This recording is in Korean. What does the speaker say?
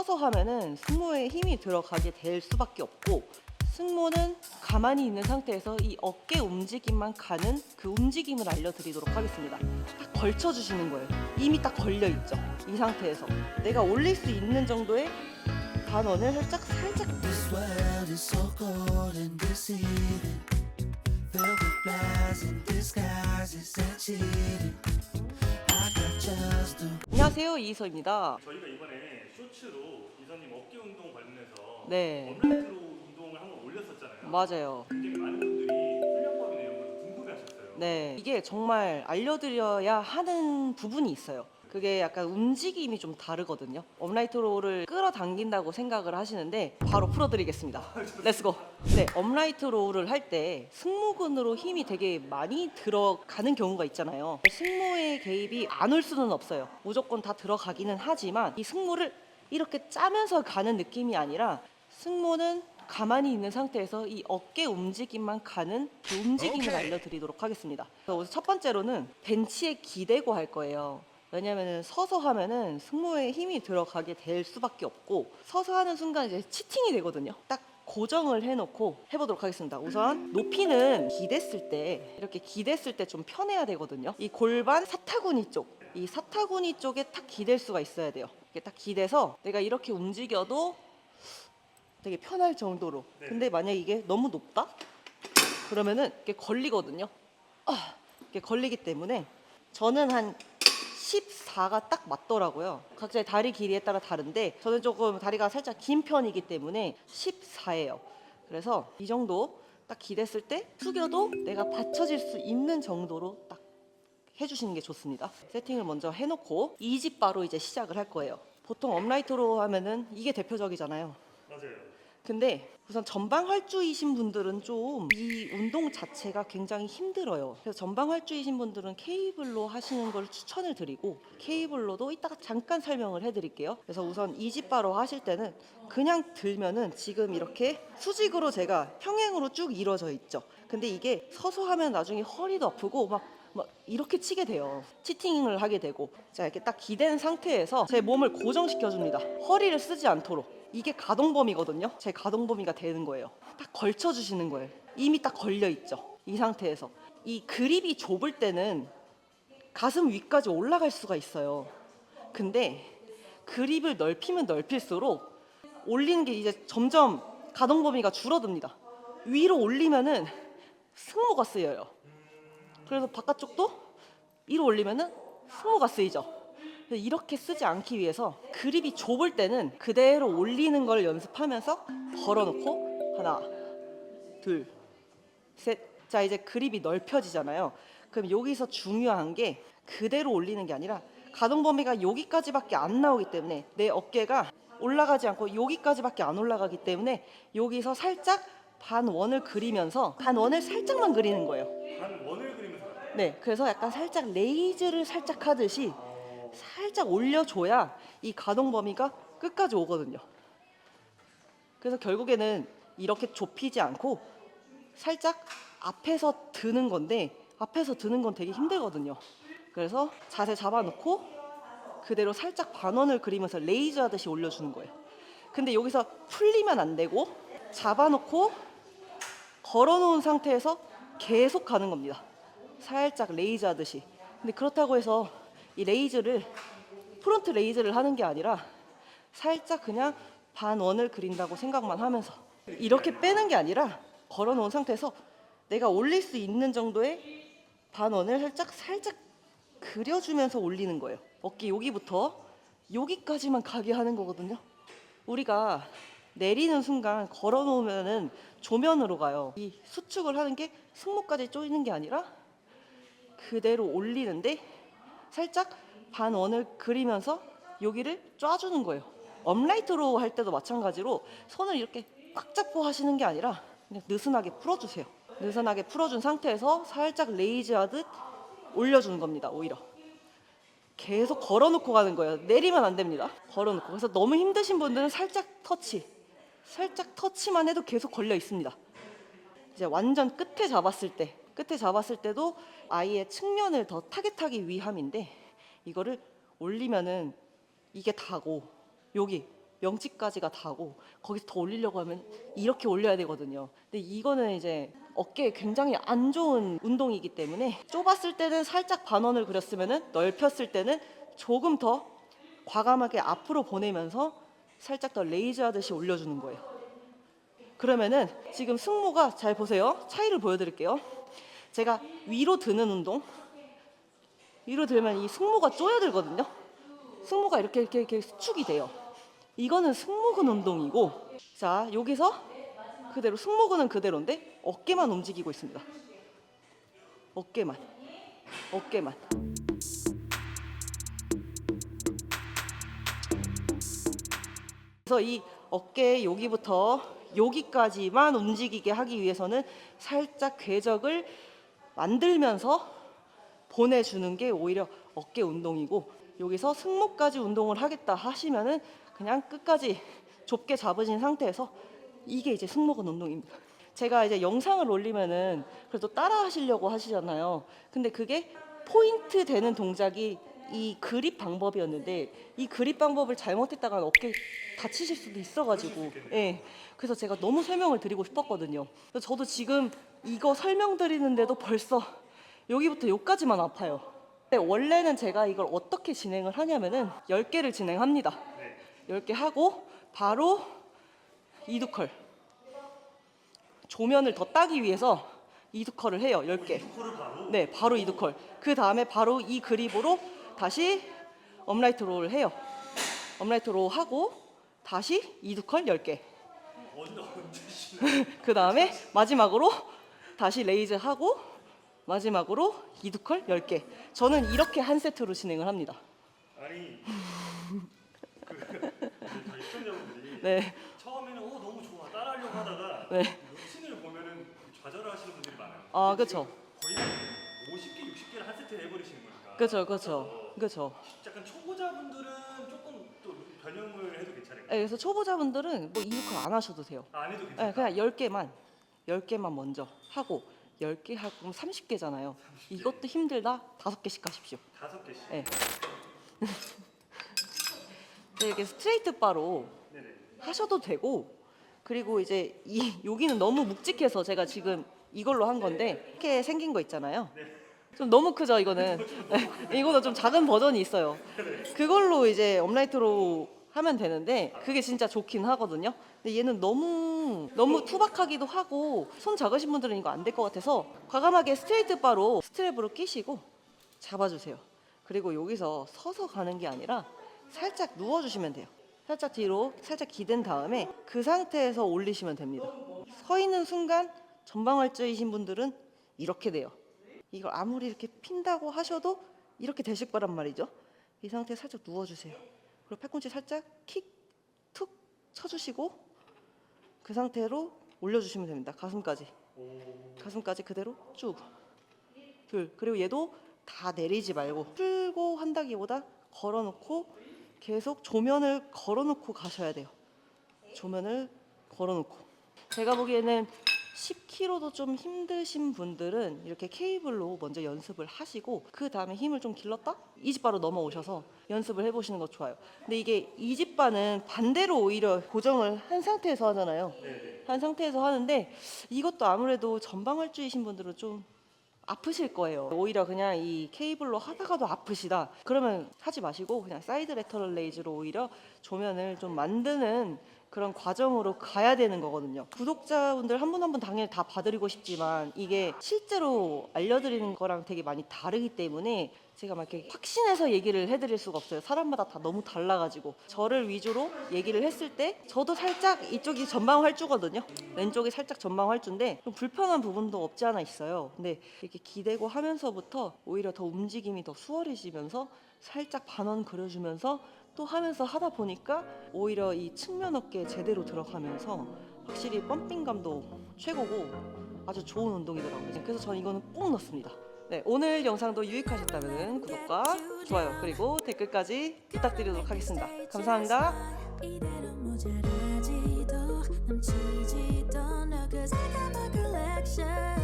서서 하면은 승모에 힘이 들어가게 될 수밖에 없고, 승모는 가만히 있는 상태에서 이 어깨 움직임만 가는 그 움직임을 알려드리도록 하겠습니다. 딱 걸쳐주시는 거예요. 이미 딱 걸려있죠. 이 상태에서 내가 올릴 수 있는 정도의 반원을 살짝 This world is so cold and deceiving, filled with lies and disguises and cheating. I got just the 안녕하세요, 이희서입니다. 저희가 이번에 쇼츠로 이사님 어깨 운동 관련해서 네, 업라이트로 운동을 한번 올렸었잖아요. 맞아요. 굉장히 많은 분들이 훈련법이나 이런 걸 궁금해하셨어요. 네, 이게 정말 알려드려야 하는 부분이 있어요. 그게 약간 움직임이 좀 다르거든요. 업라이트로를 끌어당긴다고 생각을 하시는데 바로 풀어드리겠습니다. 렛츠고. 네, 업라이트로를 할 때 승모근으로 힘이 되게 많이 들어가는 경우가 있잖아요. 승모의 개입이 안 올 수는 없어요. 무조건 다 들어가기는 하지만 이 승모를 이렇게 짜면서 가는 느낌이 아니라, 승모는 가만히 있는 상태에서 이 어깨 움직임만 가는 그 움직임을 알려드리도록 하겠습니다. 그래서 첫 번째로는 벤치에 기대고 할 거예요. 왜냐면은 서서 하면은 승모에 힘이 들어가게 될 수밖에 없고, 서서 하는 순간 이제 치팅이 되거든요. 딱 고정을 해놓고 해보도록 하겠습니다. 우선 높이는 기댔을 때, 이렇게 기댔을 때 좀 편해야 되거든요. 이 골반 사타구니 쪽, 이 사타구니 쪽에 딱 기댈 수가 있어야 돼요. 이렇게 딱 기대서 내가 이렇게 움직여도 되게 편할 정도로. 근데 만약 이게 너무 높다? 그러면은 이렇게 걸리거든요. 이렇게 걸리기 때문에 저는 한 14가 딱 맞더라고요. 각자의 다리 길이에 따라 다른데 저는 조금 다리가 살짝 긴 편이기 때문에 14예요. 그래서 이 정도 딱 기댔을 때 숙여도 내가 받쳐질 수 있는 정도로 딱 해주시는 게 좋습니다. 세팅을 먼저 해놓고 이집바로 이제 시작을 할 거예요. 보통 업라이트로 하면은 이게 대표적이잖아요. 맞아요. 근데 우선 전방활주이신 분들은 좀 이 운동 자체가 굉장히 힘들어요. 그래서 전방활주이신 분들은 케이블로 하시는 걸 추천을 드리고, 케이블로도 이따가 잠깐 설명을 해드릴게요. 그래서 우선 이집바로 하실 때는 그냥 들면은 지금 이렇게 수직으로 제가 평행으로 쭉 이루어져 있죠. 근데 이게 서서 하면 나중에 허리도 아프고 막 이렇게 치게 돼요. 치팅을 하게 되고. 자, 이렇게 딱 기댄 상태에서 제 몸을 고정시켜 줍니다. 허리를 쓰지 않도록. 이게 가동 범위거든요. 제 가동 범위가 되는 거예요. 딱 걸쳐 주시는 거예요. 이미 딱 걸려 있죠. 이 상태에서 이 그립이 좁을 때는 가슴 위까지 올라갈 수가 있어요. 근데 그립을 넓히면 넓힐수록 올리는 게 이제 점점 가동 범위가 줄어듭니다. 위로 올리면은 승모가 쓰여요. 그래서 바깥쪽도 위로 올리면은 승모가 쓰이죠. 이렇게 쓰지 않기 위해서 그립이 좁을 때는 그대로 올리는 걸 연습하면서 걸어놓고 하나, 둘, 셋. 자, 이제 그립이 넓혀지잖아요. 그럼 여기서 중요한 게 그대로 올리는 게 아니라 가동 범위가 여기까지밖에 안 나오기 때문에 내 어깨가 올라가지 않고 여기까지밖에 안 올라가기 때문에 여기서 살짝 반원을 그리면서 반원을 살짝만 그리는 거예요. 한 원을 그리면서 네, 그래서 약간 살짝 레이즈를 살짝 하듯이 살짝 올려줘야 이 가동 범위가 끝까지 오거든요. 그래서 결국에는 이렇게 좁히지 않고 살짝 앞에서 드는 건데, 앞에서 드는 건 되게 힘들거든요. 그래서 자세 잡아놓고 그대로 살짝 반원을 그리면서 레이즈 하듯이 올려주는 거예요. 근데 여기서 풀리면 안 되고 잡아놓고 걸어놓은 상태에서 계속 가는 겁니다. 살짝 레이즈 하듯이. 근데 그렇다고 해서 이 레이즈를 프론트 레이즈를 하는 게 아니라 살짝 그냥 반원을 그린다고 생각만 하면서, 이렇게 빼는 게 아니라 걸어놓은 상태에서 내가 올릴 수 있는 정도의 반원을 살짝 그려주면서 올리는 거예요. 어깨 여기부터 여기까지만 가게 하는 거거든요. 우리가 내리는 순간 걸어놓으면은 조면으로 가요. 이 수축을 하는 게 승모까지 조이는 게 아니라 그대로 올리는데 살짝 반원을 그리면서 여기를 쪄주는 거예요. 업라이트로 할 때도 마찬가지로 손을 이렇게 꽉 잡고 하시는 게 아니라 그냥 느슨하게 풀어주세요. 느슨하게 풀어준 상태에서 살짝 레이즈 하듯 올려주는 겁니다. 오히려 계속 걸어놓고 가는 거예요. 내리면 안 됩니다. 걸어놓고. 그래서 너무 힘드신 분들은 살짝 터치만 해도 계속 걸려 있습니다. 이제 완전 끝에 잡았을 때도 아예 측면을 더 타겟하기 위함인데, 이거를 올리면은 이게 다고 여기 명치까지가 다고 거기서 더 올리려고 하면 이렇게 올려야 되거든요. 근데 이거는 이제 어깨에 굉장히 안 좋은 운동이기 때문에 좁았을 때는 살짝 반원을 그렸으면은 넓혔을 때는 조금 더 과감하게 앞으로 보내면서 살짝 더 레이즈 하듯이 올려주는 거예요. 그러면은 지금 승모가 잘 보세요. 차이를 보여드릴게요. 제가 위로 드는 운동, 위로 들면 이 승모가 쪼여들거든요. 승모가 이렇게 수축이 돼요. 이거는 승모근 운동이고, 자 여기서 그대로 승모근은 그대로인데 어깨만 움직이고 있습니다. 어깨만. 그래서 이 어깨 여기부터 여기까지만 움직이게 하기 위해서는 살짝 궤적을 만들면서 보내주는 게 오히려 어깨 운동이고, 여기서 승모까지 운동을 하겠다 하시면은 그냥 끝까지 좁게 잡으신 상태에서 이게 이제 승모근 운동입니다. 제가 이제 영상을 올리면은 그래도 따라 하시려고 하시잖아요. 근데 그게 포인트 되는 동작이 이 그립 방법이었는데 이 그립 방법을 잘못했다가 어깨 다치실 수도 있어가지고, 예. 그래서 제가 너무 설명을 드리고 싶었거든요. 그래서 저도 지금 이거 설명드리는데도 벌써 여기부터 여기까지만 아파요. 근데 원래는 제가 이걸 어떻게 진행을 하냐면은 10개를 진행합니다. 10개 하고 바로 이두컬. 조면을 더 따기 위해서 이두컬을 해요. 10개. 네, 바로 이두컬. 그 다음에 바로 이 그립으로 다시 업라이트 롤을 해요. 업라이트 롤 하고 다시 이두컬 10개. 그 다음에 마지막으로 다시 레이즈 하고 마지막으로 이두컬 10개. 저는 이렇게 한 세트로 진행을 합니다. 아니 저희 시청자분들이 네. 처음에는 너무 좋아 따라하려고 하다가 네. 루틴을 보면은 좌절하시는 분들이 많아요. 아, 그렇죠. 거의 한 50개, 60개를 한 세트에 해버리시는 거니까. 그렇죠. 약간 초보자분들은 조금 또 변형을 해도 괜찮을까요? 네, 그래서 초보자분들은 뭐 이두컬 안 하셔도 돼요. 안 해도 괜찮아요. 네, 그냥 10개만 먼저 하고 10개 하고 그럼 30개잖아요. 이것도 힘들다. 5개씩 하십시오. 5개씩. 네. 이렇게 스트레이트 바로 네네. 하셔도 되고, 그리고 이제 여기는 너무 묵직해서 제가 지금 이걸로 한 건데 이렇게 생긴 거 있잖아요. 좀 너무 크죠 이거는. 이거는 좀 작은 버전이 있어요. 그걸로 이제 업라이트로 하면 되는데 그게 진짜 좋긴 하거든요. 근데 얘는 너무 투박하기도 하고 손 작으신 분들은 이거 안 될 것 같아서 과감하게 스트레이트 바로 스트랩으로 끼시고 잡아주세요. 그리고 여기서 서서 가는 게 아니라 살짝 누워주시면 돼요. 살짝 뒤로 살짝 기댄 다음에 그 상태에서 올리시면 됩니다. 서 있는 순간 전방활주이신 분들은 이렇게 돼요. 이걸 아무리 이렇게 핀다고 하셔도 이렇게 되실 거란 말이죠. 이 상태에 살짝 누워주세요. 그리고 팔꿈치 살짝 킥, 툭 쳐주시고 그 상태로 올려주시면 됩니다. 가슴까지 그대로 쭉. 그리고 얘도 다 내리지 말고 풀고 한다기보다 걸어놓고 계속 조면을 걸어놓고 가셔야 돼요. 조면을 걸어놓고. 제가 보기에는 10kg도 좀 힘드신 분들은 이렇게 케이블로 먼저 연습을 하시고 그 다음에 힘을 좀 길렀다? 이집바로 넘어오셔서 연습을 해보시는 거 좋아요. 근데 이게 이집바는 반대로 오히려 고정을 한 상태에서 하잖아요. 한 상태에서 하는데 이것도 아무래도 전방활주이신 분들은 좀 아프실 거예요. 오히려 그냥 이 케이블로 하다가도 아프시다. 그러면 하지 마시고 그냥 사이드 레터럴 레이즈로 오히려 조면을 좀 만드는 그런 과정으로 가야 되는 거거든요. 구독자분들 한 분 한 분 당연히 다 봐드리고 싶지만 이게 실제로 알려드리는 거랑 되게 많이 다르기 때문에 제가 막 이렇게 확신해서 얘기를 해드릴 수가 없어요. 사람마다 다 너무 달라가지고 저를 위주로 얘기를 했을 때 저도 살짝 이쪽이 전방활주거든요. 왼쪽이 살짝 전방활주인데 좀 불편한 부분도 없지 않아 있어요. 근데 이렇게 기대고 하면서부터 오히려 더 움직임이 더 수월해지면서 살짝 반원 그려주면서 또 하면서 하다 보니까 오히려 이 측면 어깨에 제대로 들어가면서 확실히 펌핑감도 최고고 아주 좋은 운동이더라고요. 그래서 저는 이거는 꼭 넣습니다. 네, 오늘 영상도 유익하셨다면 구독과 좋아요 그리고 댓글까지 부탁드리도록 하겠습니다. 감사합니다. 이대로 모자라지도 남치지도 않아 'cause I got my collection